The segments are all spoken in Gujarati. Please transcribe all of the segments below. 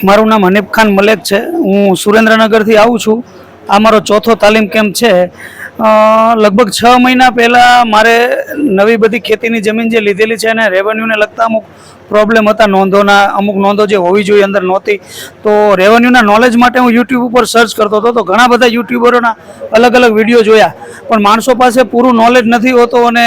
મારું નામ હનીફ ખાન મલેક છે. હું સુરેન્દ્રનગરથી આવું છું. આ મારો ચોથો તાલીમ કેમ્પ છે. લગભગ 6 મહિના પહેલાં મારે નવી બધી ખેતીની જમીન જે લીધેલી છે અને રેવન્યુને લગતા અમુક પ્રોબ્લેમ હતા, નોંધોના અમુક નોંધો જે હોવી જોઈએ અંદર નહોતી. તો રેવન્યુના નોલેજ માટે હું યુટ્યુબ ઉપર સર્ચ કરતો હતો. તો ઘણા બધા યુટ્યુબરોના અલગ અલગ વિડીયો જોયા, પણ માણસો પાસે પૂરું નોલેજ નથી હોતો અને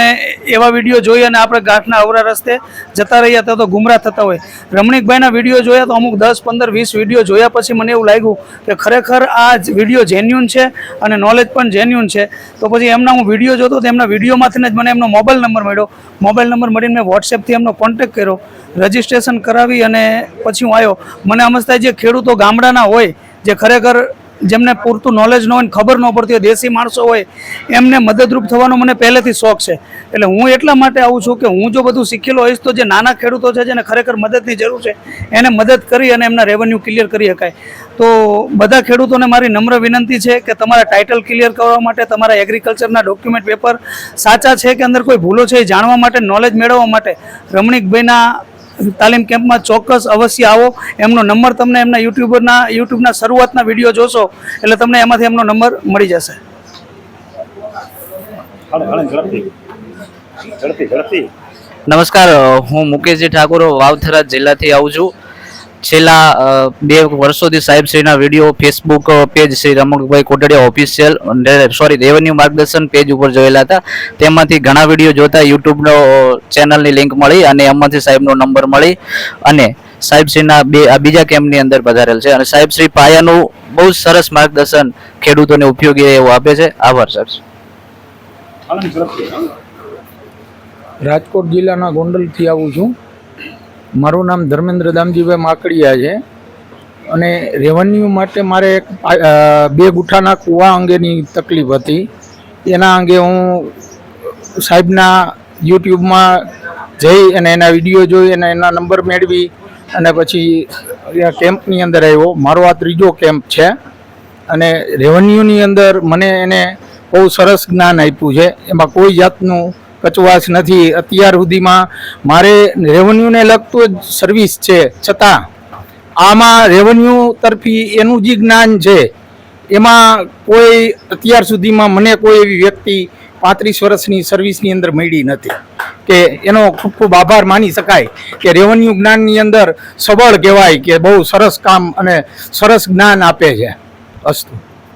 એવા વિડીયો જોઈ અને આપણે ગાંઠના અવરા રસ્તે જતા રહ્યા તો ગુમરાહ થતા હોય. રમણીકભાઈના વિડીયો જોયા તો અમુક 10, 15, 20 વિડીયો જોયા પછી મને એવું લાગ્યું કે ખરેખર આ વિડીયો જેન્યુન છે અને નોલેજ પણ જેન્યુન છે. તો પછી એમના હું વિડીયો જોતો તો એમના વિડીયોમાંથી જ મને એમનો મોબાઈલ નંબર મળ્યો. મોબાઈલ નંબર મળીને મેં વોટ્સએપથી એમનો કોન્ટેક્ટ કર્યો, રજિસ્ટ્રેશન કરાવી અને પછી હું આવ્યો. મને સમજતા જે ખેડૂતો ગામડાના હોય, જે ખરેખર જેમને પૂરતું નોલેજ ન હોય, ખબર ન પડતી હોય, દેશી માણસો હોય, એમને મદદરૂપ થવાનો મને પહેલેથી શોખ છે. એટલે હું એટલા માટે આવું છું કે હું જો બધું શીખેલો હોઈશ તો જે નાના ખેડૂતો છે જેને ખરેખર મદદની જરૂર છે એને મદદ કરી અને એમના રેવન્યુ ક્લિયર કરી શકાય. તો બધા ખેડૂતોને મારી નમ્ર વિનંતી છે કે તમારા ટાઇટલ ક્લિયર કરવા માટે, તમારા એગ્રીકલ્ચરના ડોક્યુમેન્ટ પેપર સાચા છે કે અંદર કોઈ ભૂલો છે એ જાણવા માટે, નોલેજ મેળવવા માટે રમણીકભાઈના તાલીમ કેમ્પમાં ચોક્કસ અવશ્ય આવો. એમનો નંબર તમને એમના યુટ્યુબના શરૂઆતના વિડીયો જોશો એટલે તમને એમાંથી એમનો નંબર મળી જશે. નમસ્કાર, હું મુકેશજી ઠાકોર વાવથરા જિલ્લાથી આવું છું. છેલ્લા 2 વર્ષોથી સાહેબશ્રીના video Facebook page Shri Ramanbhai Kotadiya official revenue માર્ગદર્શન પેજ ઉપર જોયેલા હતા. તેમાંથી ઘણા વિડીયો જોતા યુટ્યુબનો ચેનલની લિંક મળી અને એમાંથી સાહેબનો નંબર મળી અને સાહેબશ્રીના બીજા કેમ્પની અંદર પધારેલ છે. અને સાહેબશ્રી પાયાનું બહુ સરસ માર્ગદર્શન ખેડૂતોને ઉપયોગી એવું આપે છે. આભાર સાહેબ. રાજકોટ જિલ્લાના ગોંડલથી આવું છું. મારું નામ ધર્મેન્દ્ર દામજીભાઈ માકડિયા છે અને રેવન્યુ માટે મારે એક 2 ગુઠાના કૂવા અંગેની તકલીફ હતી. એના અંગે હું સાહેબના યુટ્યુબમાં જઈ અને એના વિડીયો જોઈ અને એના નંબર મેળવી અને પછી કેમ્પની અંદર આવ્યો. મારો આ 3જો કેમ્પ છે અને રેવન્યુની અંદર મને એને બહુ સરસ જ્ઞાન આપ્યું છે. એમાં કોઈ જાતનું કચવાશ નથી. અત્યાર સુધીમાં મારે રેવન્યુને લગતું જ સર્વિસ છે, છતાં આમાં રેવન્યુ તરફી એનું જે જ્ઞાન છે એમાં કોઈ અત્યાર સુધીમાં મને કોઈ એવી વ્યક્તિ 35 વર્ષની સર્વિસની અંદર મળી નથી કે એનો ખૂબ ખૂબ આભાર માની શકાય કે રેવન્યુ જ્ઞાનની અંદર સબળ કહેવાય કે બહુ સરસ કામ અને સરસ જ્ઞાન આપે છે. અસ્તુ.